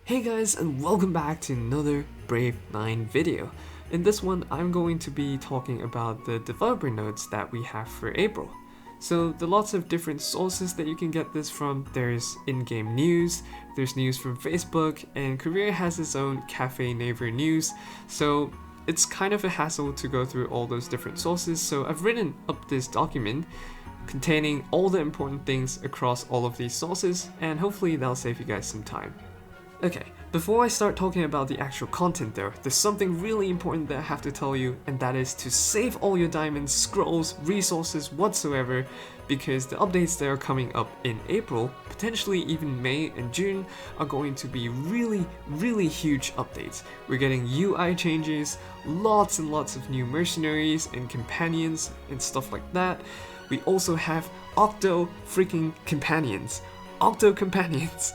Hey guys, and welcome back to another Brave 9 video. In this one, I'm going to be talking about the developer notes that we have for April. So there are lots of different sources that you can get this from. There's in-game news, there's news from Facebook, and Korea has its own Cafe Neighbor news. So it's kind of a hassle to go through all those different sources. So I've written up this document containing all the important things across all of these sources, and hopefully that'll save you guys some time. Okay, before I start talking about the actual content though, there's something really important that I have to tell you, and that is to save all your diamonds, scrolls, resources whatsoever, because the updates that are coming up in April, potentially even May and June, are going to be really huge updates. We're getting UI changes, lots and lots of new mercenaries and companions and stuff like that. We also have Octo freaking Companions. Octo Companions!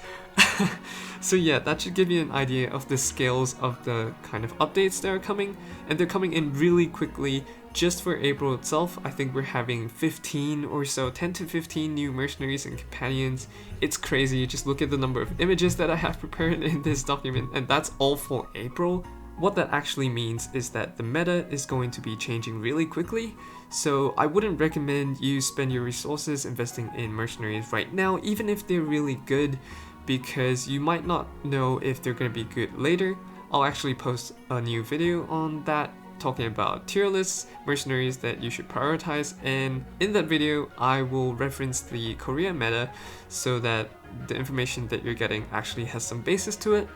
So yeah, that should give you an idea of the scales of the kind of updates that are coming, and they're coming in really quickly. Just for April itself, I think we're having 15 or so, 10 to 15 new mercenaries and companions. It's crazy, just look at the number of images that I have prepared in this document, and that's all for April. What that actually means is that the meta is going to be changing really quickly, so I wouldn't recommend you spend your resources investing in mercenaries right now, even if they're really good, because you might not know if they're going to be good later. I'll actually post a new video on that, talking about tier lists, mercenaries that you should prioritize, and in that video I will reference the Korea meta so that the information that you're getting actually has some basis to it.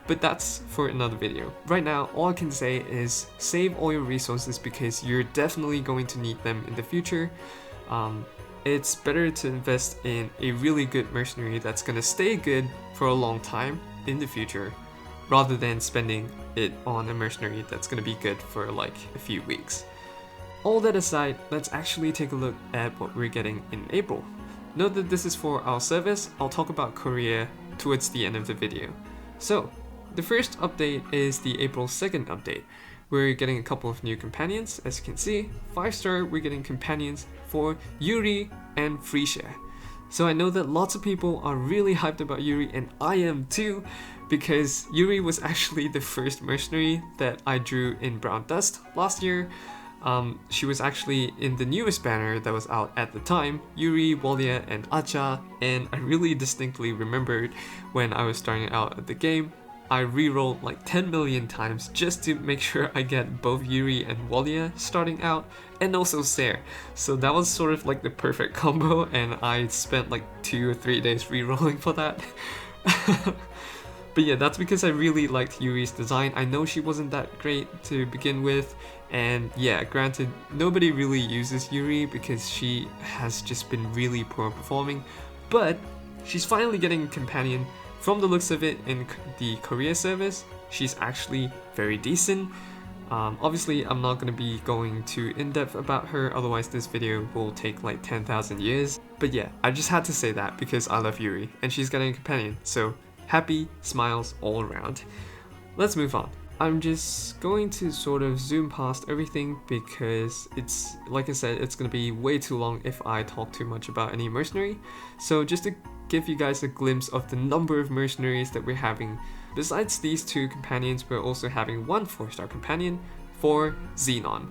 But that's for another video. Right now, all I can say is save all your resources because you're definitely going to need them in the future. It's better to invest in a really good mercenary that's gonna stay good for a long time in the future, rather than spending it on a mercenary that's gonna be good for like a few weeks. All that aside, let's actually take a look at what we're getting in April. Note that this is for our service. I'll talk about Korea towards the end of the video. So, the first update is the April 2nd update. We're getting a couple of new companions, as you can see. 5-star, we're getting companions for Yuri and Frisia. So I know that lots of people are really hyped about Yuri, and I am too, because Yuri was actually the first mercenary that I drew in Brown Dust last year. She was actually in the newest banner that was out at the time, Yuri, Walia, and Acha, and I really distinctly remembered when I was starting out at the game, I rerolled like 10 million times just to make sure I get both Yuri and Walia starting out, and also Ser. So that was sort of like the perfect combo, and I spent like 2 or 3 days rerolling for that. But yeah, that's because I really liked Yuri's design. I know she wasn't that great to begin with, and yeah, granted, nobody really uses Yuri because she has just been really poor performing, but she's finally getting a companion. From the looks of it in the Korea service, she's actually very decent. Obviously, I'm not going to be going too in-depth about her, otherwise this video will take like 10,000 years. But yeah, I just had to say that because I love Yuri, and she's getting a companion, so happy smiles all around. Let's move on. I'm just going to sort of zoom past everything because it's, like I said, it's going to be way too long if I talk too much about any mercenary. So just to give you guys a glimpse of the number of mercenaries that we're having. Besides these two companions, we're also having one 4-star companion for Xenon.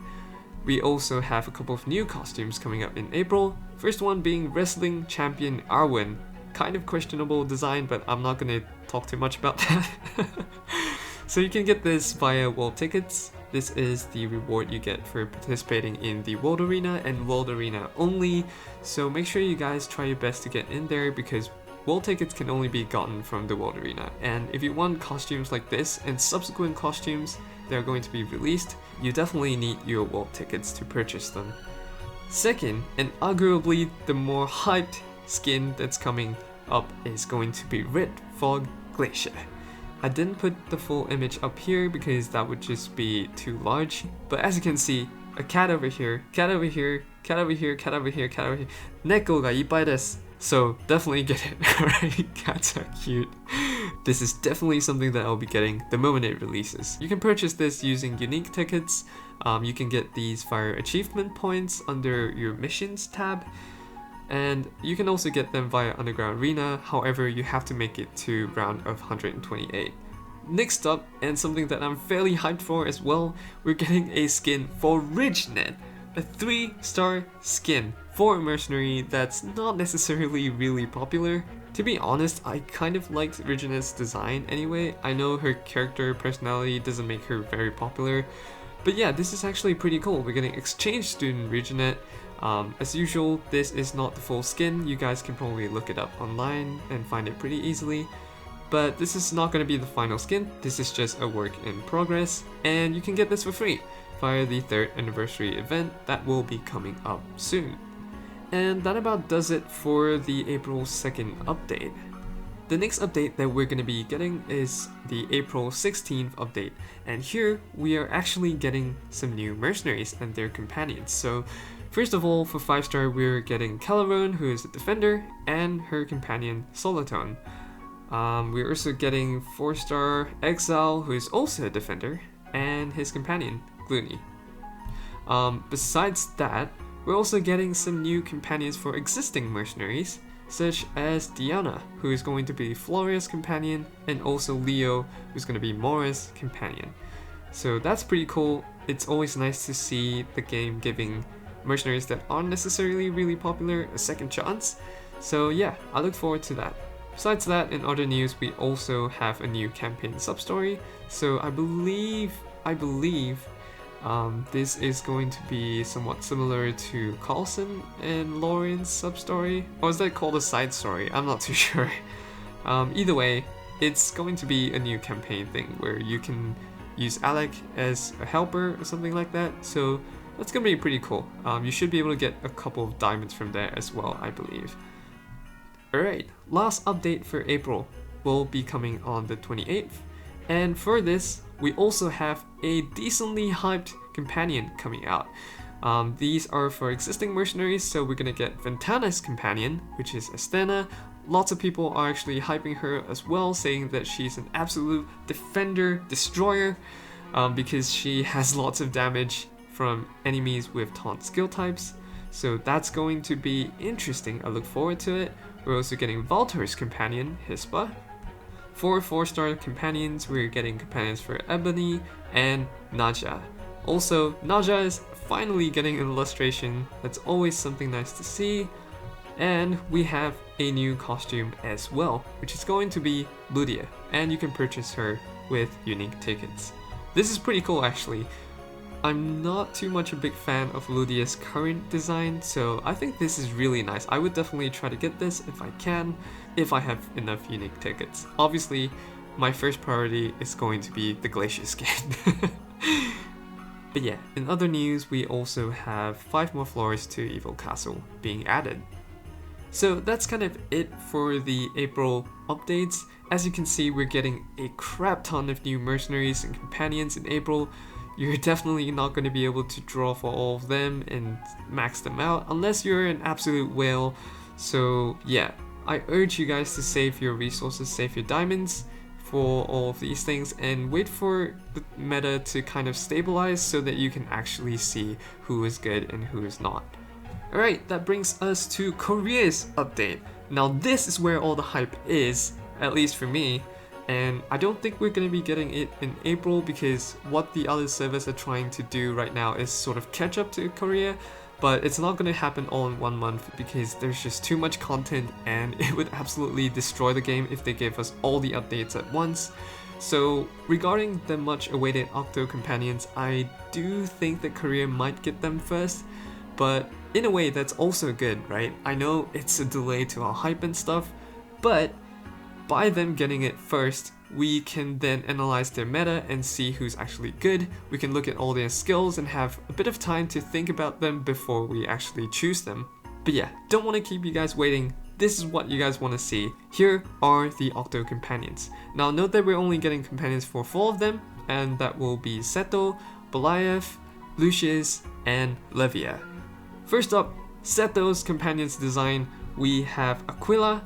We also have a couple of new costumes coming up in April. First one being Wrestling Champion Arwen. Kind of questionable design, but I'm not going to talk too much about that. So you can get this via World Tickets. This is the reward you get for participating in the World Arena and World Arena only. So make sure you guys try your best to get in there because World Tickets can only be gotten from the World Arena. And if you want costumes like this and subsequent costumes that are going to be released, you definitely need your World Tickets to purchase them. Second, and arguably the more hyped skin that's coming up is going to be Red Fog Glacier. I didn't put the full image up here because that would just be too large, but as you can see, a cat over here, cat over here, cat over here, cat over here, cat over here. Neko ga ippai desu. So definitely get it, alright? Cats are cute. This is definitely something that I'll be getting the moment it releases. You can purchase this using unique tickets. You can get these via achievement points under your missions tab. and you can also get them via Underground Arena, however you have to make it to round of 128. Next up, and something that I'm fairly hyped for as well, we're getting a skin for RidgeNet, a 3-star skin for a mercenary that's not necessarily really popular. To be honest, I kind of liked RidgeNet's design anyway. I know her character personality doesn't make her very popular, but yeah, this is actually pretty cool. We're getting exchange student RidgeNet. As usual, this is not the full skin. You guys can probably look it up online and find it pretty easily. But this is not going to be the final skin, this is just a work in progress, and you can get this for free via the 3rd anniversary event that will be coming up soon. And that about does it for the April 2nd update. The next update that we're going to be getting is the April 16th update, and here we are actually getting some new mercenaries and their companions. So first of all, for 5-star we're getting Calarone, who is a defender, and her companion Solitone. We're also getting 4-star Exile, who is also a defender, and his companion, Gloomy. Besides that, we're also getting some new companions for existing mercenaries, such as Diana, who is going to be Floria's companion, and also Leo, who's going to be Mora's companion. So that's pretty cool. It's always nice to see the game giving mercenaries that aren't necessarily really popular a second chance. So yeah, I look forward to that. Besides that, in other news, we also have a new campaign sub-story. So I believe this is going to be somewhat similar to Carlson and Lauren's sub-story. Or is that called a side story? I'm not too sure. Either way, it's going to be a new campaign thing where you can use Alec as a helper or something like that. So that's going to be pretty cool. You should be able to get a couple of diamonds from there as well, I believe. Alright, last update for April will be coming on the 28th, and for this, we also have a decently hyped companion coming out. These are for existing mercenaries, so we're gonna get Ventana's companion, which is Astana. Lots of people are actually hyping her as well, saying that she's an absolute defender, destroyer, because she has lots of damage from enemies with taunt skill types. So that's going to be interesting, I look forward to it. We're also getting Valtor's companion, Hispa. For 4-star companions, we're getting companions for Ebony and Naja. Also, Naja is finally getting an illustration, that's always something nice to see. And we have a new costume as well, which is going to be Ludia, and you can purchase her with unique tickets. This is pretty cool actually. I'm not too much a big fan of Ludia's current design, so I think this is really nice. I would definitely try to get this if I can, if I have enough unique tickets. Obviously, my first priority is going to be the Glacier skin. But yeah, in other news, we also have 5 more floors to Evil Castle being added. So that's kind of it for the April updates. As you can see, we're getting a crap ton of new mercenaries and companions in April. You're definitely not going to be able to draw for all of them and max them out unless you're an absolute whale. So yeah, I urge you guys to save your resources, save your diamonds for all of these things, and wait for the meta to kind of stabilize so that you can actually see who is good and who is not. Alright, that brings us to Korea's update. Now this is where all the hype is, at least for me. And I don't think we're going to be getting it in April because what the other servers are trying to do right now is sort of catch up to Korea, but it's not going to happen all in 1 month because there's just too much content and it would absolutely destroy the game if they gave us all the updates at once. So regarding the much awaited Octo Companions, I do think that Korea might get them first, but in a way that's also good, right? I know it's a delay to our hype and stuff, but by them getting it first, we can then analyze their meta and see who's actually good. We can look at all their skills and have a bit of time to think about them before we actually choose them. But yeah, don't want to keep you guys waiting. This is what you guys want to see. Here are the Octo Companions. Now note that we're only getting companions for 4 of them, and that will be Seto, Belayev, Lucius, and Levia. First up, Seto's companions design, we have Aquila.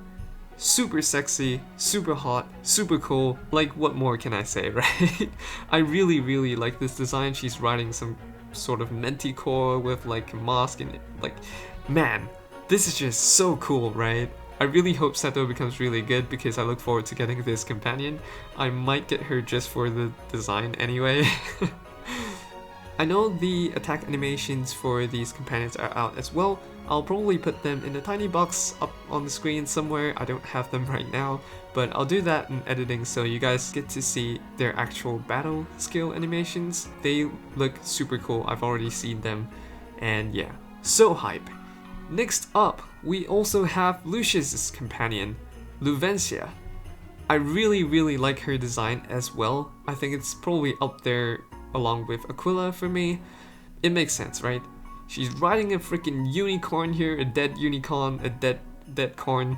Super sexy, super hot, super cool. Like, what more can I say, right? I really like this design. She's riding some sort of manticore with like a mask and like, man, This is just so cool, right? I really hope Seto becomes really good because I look forward to getting this companion. I might get her just for the design anyway. I know the attack animations for these companions are out as well. I'll probably put them in a tiny box up on the screen somewhere. I don't have them right now, but I'll do that in editing so you guys get to see their actual battle skill animations. They look super cool. I've already seen them, and yeah, so hype. Next up, we also have Lucius's companion, Luvencia. I really like her design as well. I think it's probably up there along with Aquila for me. It makes sense, right? She's riding a freaking unicorn here, a dead unicorn, a dead corn.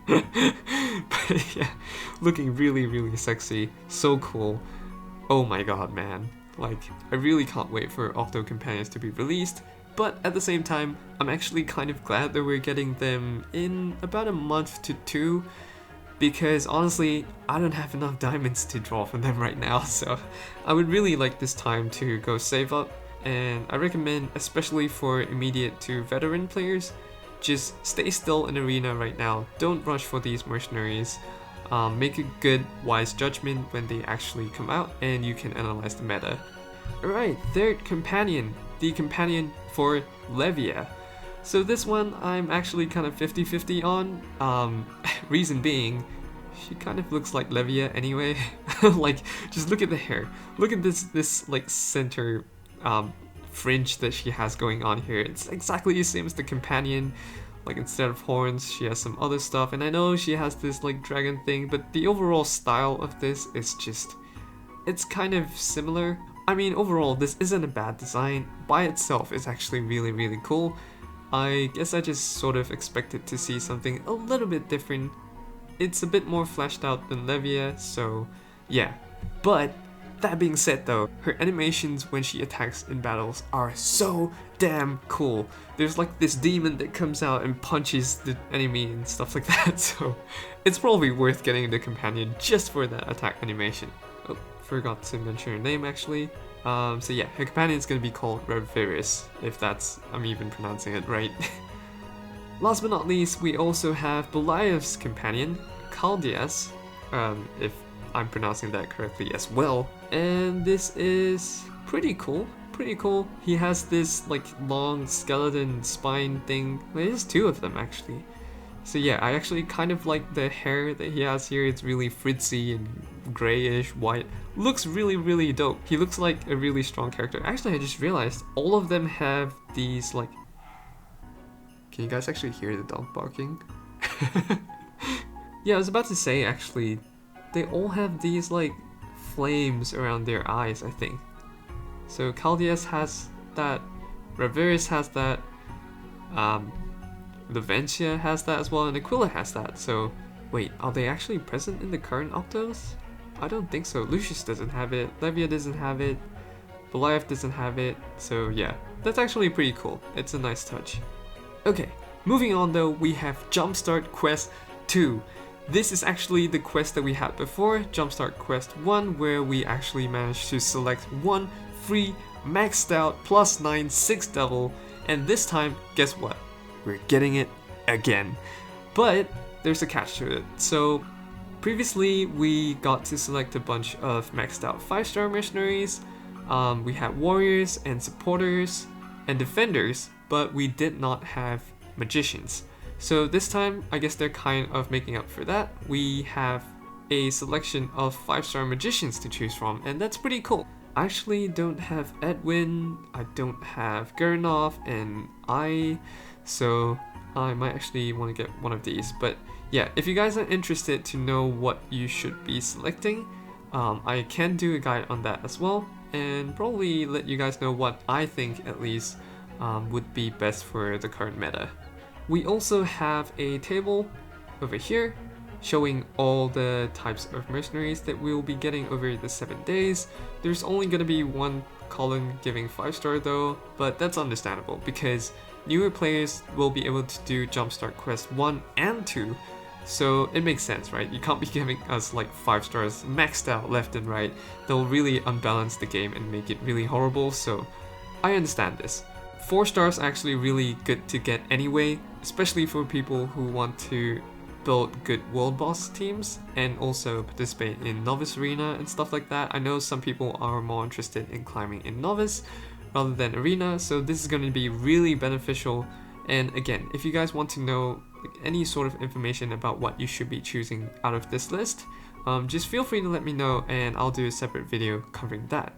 But yeah, looking really sexy, so cool. Oh my god, man. Like, I really can't wait for Octo Companions to be released. But at the same time, I'm actually kind of glad that we're getting them in about a month to 2, because honestly, I don't have enough diamonds to draw from them right now, so I would really like this time to go save up, and I recommend, especially for immediate to veteran players, just stay still in arena right now, don't rush for these mercenaries, make a good, wise judgment when they actually come out, and you can analyze the meta. Alright, third companion, the companion for Levia. So this one I'm actually kind of 50-50 on, reason being, she kind of looks like Levia anyway. Like, just look at the hair, look at this like center fringe that she has going on here. It's exactly the same as the companion, like instead of horns she has some other stuff, and I know she has this like dragon thing, but the overall style of this is just, it's kind of similar. I mean, overall, this isn't a bad design. By itself, it's actually really cool. I guess I just sort of expected to see something a little bit different. It's a bit more fleshed out than Levia, so yeah. But that being said though, her animations when she attacks in battles are so damn cool. There's like this demon that comes out and punches the enemy and stuff like that, so it's probably worth getting the companion just for that attack animation. Oh, forgot to mention her name actually. So yeah, her companion is going to be called Reveris, if I'm even pronouncing it right. Last but not least, we also have Belial's companion, Chaldeas, if I'm pronouncing that correctly as well. And this is pretty cool. He has this like long skeleton spine thing. There's 2 of them actually. So yeah, I actually kind of like the hair that he has here. It's really frizzy and grayish white. Looks really dope. He looks like a really strong character. Actually, I just realized all of them have these like... Can you guys actually hear the dog barking? Yeah, I was about to say actually, they all have these like flames around their eyes, I think. So Chaldeas has that, Reveris has that, Luvencia has that as well, and Aquila has that. So wait, are they actually present in the current Octos? I don't think so. Lucius doesn't have it, Levia doesn't have it, Belial doesn't have it, so yeah, that's actually pretty cool. It's a nice touch. Okay, moving on though, we have Jumpstart Quest 2. This is actually the quest that we had before, Jumpstart Quest 1, where we actually managed to select one free maxed out +9 6th level, and this time, guess what? We're getting it again. But there's a catch to it. So previously we got to select a bunch of maxed out 5-star mercenaries. We had warriors and supporters and defenders, but we did not have magicians. So this time, I guess they're kind of making up for that. We have a selection of 5-star magicians to choose from, and that's pretty cool. I actually don't have Edwin, I don't have Gernov, and so I might actually want to get one of these. But yeah, if you guys are interested to know what you should be selecting, I can do a guide on that as well, and probably let you guys know what I think at least would be best for the current meta. We also have a table over here showing all the types of mercenaries that we will be getting over the 7 days. There's only going to be one column giving 5-star though, but that's understandable because newer players will be able to do Jumpstart Quest 1 and 2, so it makes sense, right? You can't be giving us like 5 stars maxed out left and right. They'll really unbalance the game and make it really horrible, so I understand this. 4 stars are actually really good to get anyway, especially for people who want to build good world boss teams and also participate in novice arena and stuff like that. I know some people are more interested in climbing in novice rather than arena, so this is going to be really beneficial. And again, if you guys want to know any sort of information about what you should be choosing out of this list, just feel free to let me know and I'll do a separate video covering that.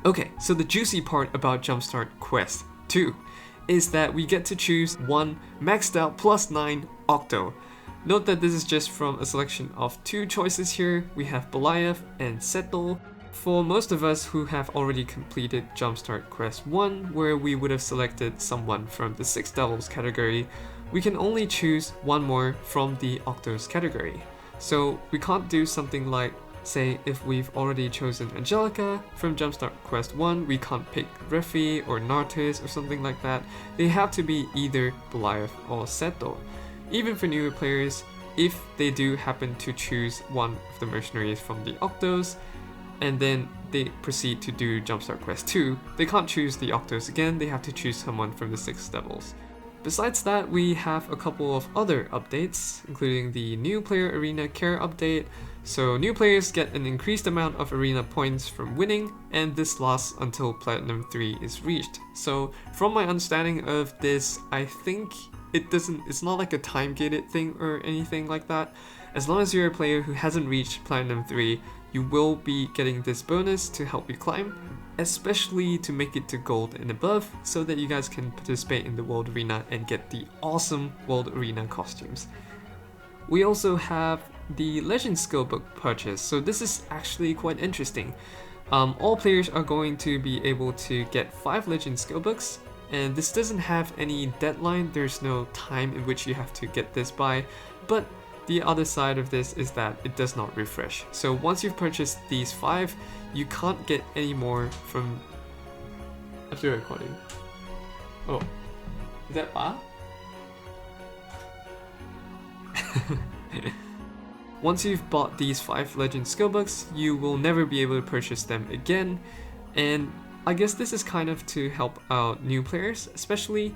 Okay, so the juicy part about Jumpstart Quest 2 is that we get to choose one maxed out +9 Octo. Note that this is just from a selection of 2 choices here. We have Beliath and Settle. For most of us who have already completed Jumpstart Quest 1, where we would have selected someone from the 6 Devils category, we can only choose one more from the Octos category. So we can't do something like, say, if we've already chosen Angelica from Jumpstart Quest 1, we can't pick Refi or Nartis or something like that. They have to be either Beliath or Seto. Even for newer players, if they do happen to choose one of the mercenaries from the Octos, and then they proceed to do Jumpstart Quest 2, they can't choose the Octos again, they have to choose someone from the 6 Devils. Besides that, we have a couple of other updates, including the new player arena care update. So new players get an increased amount of arena points from winning, and this lasts until Platinum 3 is reached. So from my understanding of this, I think it's not like a time gated thing or anything like that. As long as you're a player who hasn't reached Platinum 3, you will be getting this bonus to help you climb, especially to make it to gold and above, so that you guys can participate in the World Arena and get the awesome World Arena costumes. We also have the Legend Skillbook purchase, so this is actually quite interesting. All players are going to be able to get 5 Legend Skillbooks, and this doesn't have any deadline, there's no time in which you have to get this by, but the other side of this is that it does not refresh. So once you've purchased these 5, you can't get any more from... After recording. Oh, is that Ba? Once you've bought these 5 Legend Skillbooks, you will never be able to purchase them again, and I guess this is kind of to help out new players, especially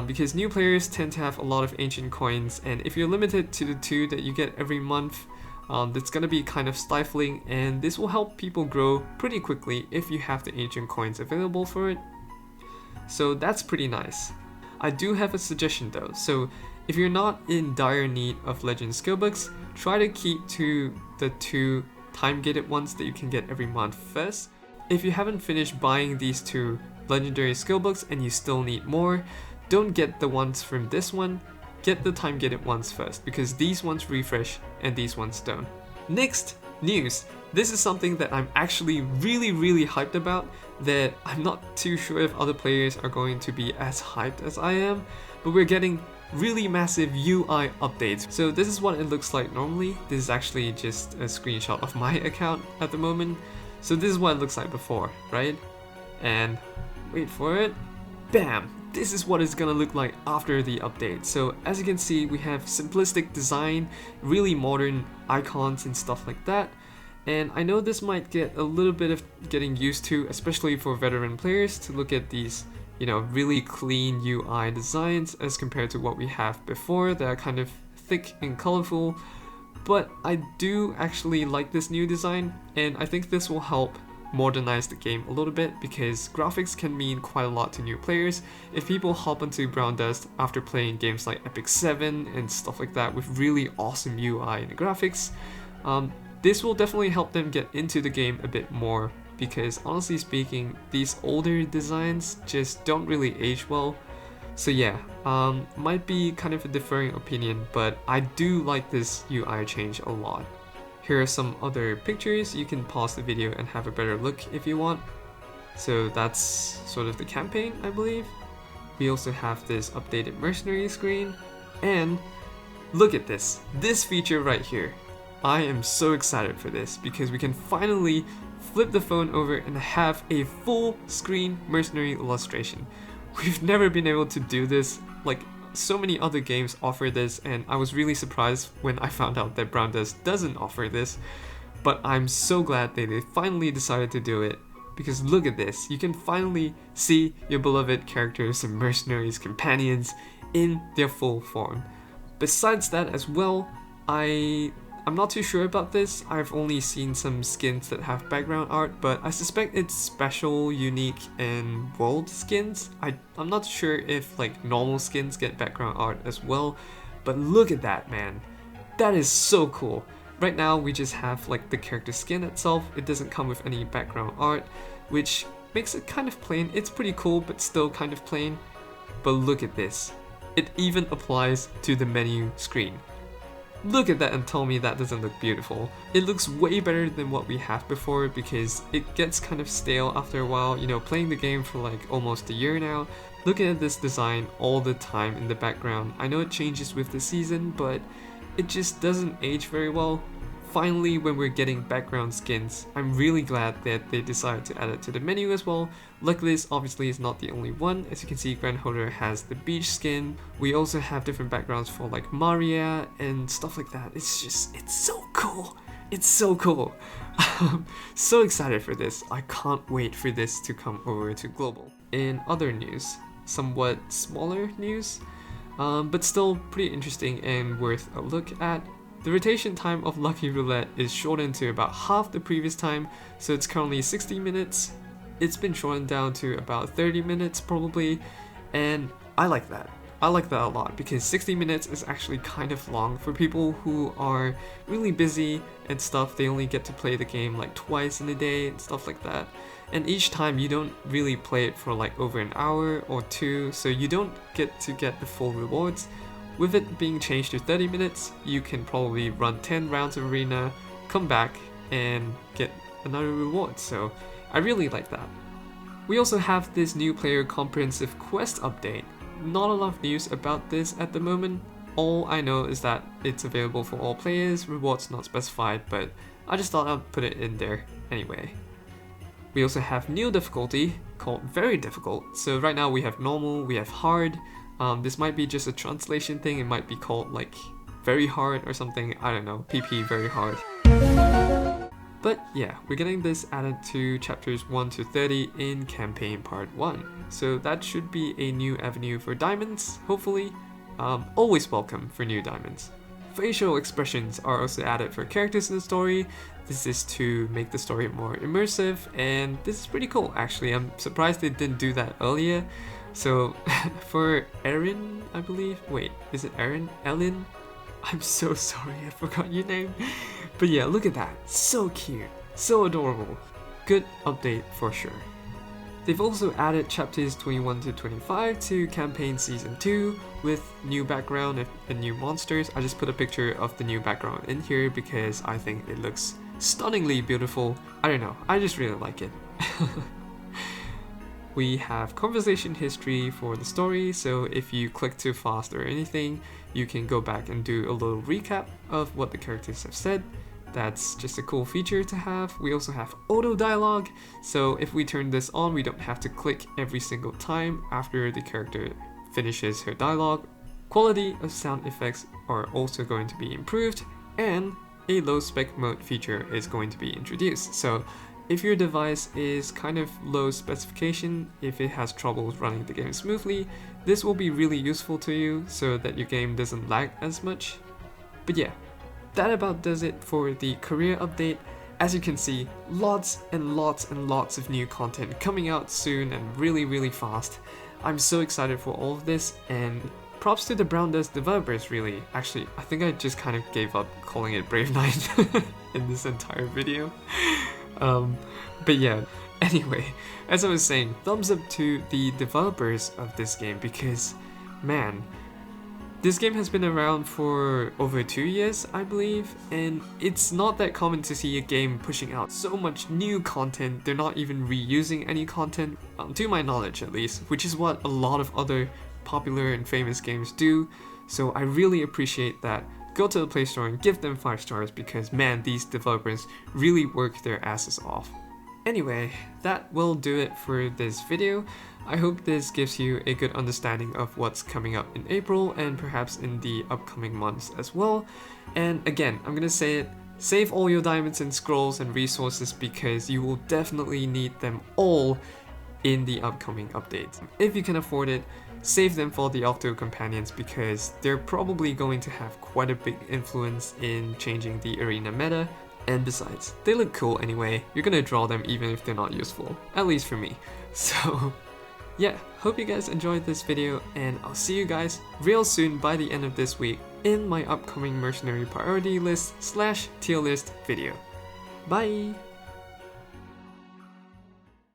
because new players tend to have a lot of ancient coins, and if you're limited to the 2 that you get every month, that's gonna be kind of stifling, and this will help people grow pretty quickly if you have the ancient coins available for it. So that's pretty nice. I do have a suggestion though, so if you're not in dire need of Legend Skillbooks, try to keep to the 2 time-gated ones that you can get every month first. If you haven't finished buying these 2 Legendary Skillbooks and you still need more, don't get the ones from this one, get the time-gated ones first, because these ones refresh and these ones don't. Next, news. This is something that I'm actually really hyped about, that I'm not too sure if other players are going to be as hyped as I am, but we're getting really massive UI updates. So this is what it looks like normally. This is actually just a screenshot of my account at the moment. So this is what it looks like before, right? And wait for it, bam! This is what it's gonna look like after the update. So as you can see, we have simplistic design, really modern icons and stuff like that. And I know this might get a little bit of getting used to, especially for veteran players, to look at these, you know, really clean UI designs as compared to what we have before that are kind of thick and colorful. But I do actually like this new design, and I think this will help modernize the game a little bit, because graphics can mean quite a lot to new players. If people hop onto Brown Dust after playing games like Epic 7 and stuff like that with really awesome UI and graphics, this will definitely help them get into the game a bit more, because honestly speaking, these older designs just don't really age well. So yeah, might be kind of a differing opinion, but I do like this UI change a lot. Here are some other pictures. You can pause the video and have a better look if you want. So that's sort of the campaign, I believe. We also have this updated Mercenary screen, and look at this feature right here. I am so excited for this because we can finally flip the phone over and have a full screen Mercenary illustration. We've never been able to do this, like so many other games offer this, and I was really surprised when I found out that Brown Dust doesn't offer this, but I'm so glad that they finally decided to do it, because look at this. You can finally see your beloved characters and Mercenary's companions in their full form. Besides that as well, I'm not too sure about this. I've only seen some skins that have background art, but I suspect it's special, unique, and world skins. I'm not sure if like normal skins get background art as well, but look at that, man. That is so cool. Right now we just have like the character skin itself. It doesn't come with any background art, which makes it kind of plain. It's pretty cool, but still kind of plain. But look at this. It even applies to the menu screen. Look at that and tell me that doesn't look beautiful. It looks way better than what we have before because it gets kind of stale after a while, you know, playing the game for like almost a year now. Looking at this design all the time in the background, I know it changes with the season, but it just doesn't age very well. Finally, when we're getting background skins, I'm really glad that they decided to add it to the menu as well. Luckily, this obviously is not the only one. As you can see, Grand Holder has the beach skin. We also have different backgrounds for like Maria and stuff like that. It's so cool. It's so cool. I'm so excited for this. I can't wait for this to come over to global. In other news, somewhat smaller news, but still pretty interesting and worth a look at. The rotation time of Lucky Roulette is shortened to about half the previous time, so it's currently 60 minutes. It's been shortened down to about 30 minutes probably, and I like that. I like that a lot because 60 minutes is actually kind of long for people who are really busy and stuff. They only get to play the game like twice in a day and stuff like that. And each time you don't really play it for like over an hour or two, so you don't get to get the full rewards. With it being changed to 30 minutes, you can probably run 10 rounds of arena, come back, and get another reward, so I really like that. We also have this new player comprehensive quest update. Not a lot of news about this at the moment. All I know is that it's available for all players, rewards not specified, but I just thought I'd put it in there anyway. We also have new difficulty called Very Difficult. So right now we have normal, we have hard. This might be just a translation thing, it might be called like Very Hard or something, I don't know, PP Very Hard. But yeah, we're getting this added to chapters 1 to 30 in campaign part 1. So that should be a new avenue for diamonds, hopefully. Always welcome for new diamonds. Facial expressions are also added for characters in the story. This is to make the story more immersive, and this is pretty cool actually. I'm surprised they didn't do that earlier. So for Erin, I believe, wait, is it Erin? Ellen? I'm so sorry, I forgot your name. But yeah, look at that, so cute, so adorable. Good update for sure. They've also added chapters 21 to 25 to campaign season 2 with new background and new monsters. I just put a picture of the new background in here because I think it looks stunningly beautiful. I don't know, I just really like it. We have conversation history for the story, so if you click too fast or anything, you can go back and do a little recap of what the characters have said. That's just a cool feature to have. We also have auto dialogue, so if we turn this on, we don't have to click every single time after the character finishes her dialogue. Quality of sound effects are also going to be improved, and a low spec mode feature is going to be introduced. So if your device is kind of low specification, if it has troubles running the game smoothly, this will be really useful to you so that your game doesn't lag as much. But yeah, that about does it for the career update. As you can see, lots and lots and lots of new content coming out soon and really fast. I'm so excited for all of this, and props to the Brown Dust developers really. Actually, I think I just kind of gave up calling it Brave 9 in this entire video. But yeah, anyway, as I was saying, thumbs up to the developers of this game because, man, this game has been around for over 2 years, I believe, and it's not that common to see a game pushing out so much new content. They're not even reusing any content, to my knowledge at least, which is what a lot of other popular and famous games do, so I really appreciate that. Go to the Play Store and give them 5 stars because man, these developers really work their asses off. Anyway, that will do it for this video. I hope this gives you a good understanding of what's coming up in April and perhaps in the upcoming months as well. And again, I'm gonna say it, Save all your diamonds and scrolls and resources because you will definitely need them all in the upcoming updates. If you can afford it, save them for the Octo Companions because they're probably going to have quite a big influence in changing the arena meta, and besides, they look cool anyway. You're gonna draw them even if they're not useful, at least for me. So yeah, hope you guys enjoyed this video, and I'll see you guys real soon by the end of this week in my upcoming Mercenary priority list / tier list video. Bye!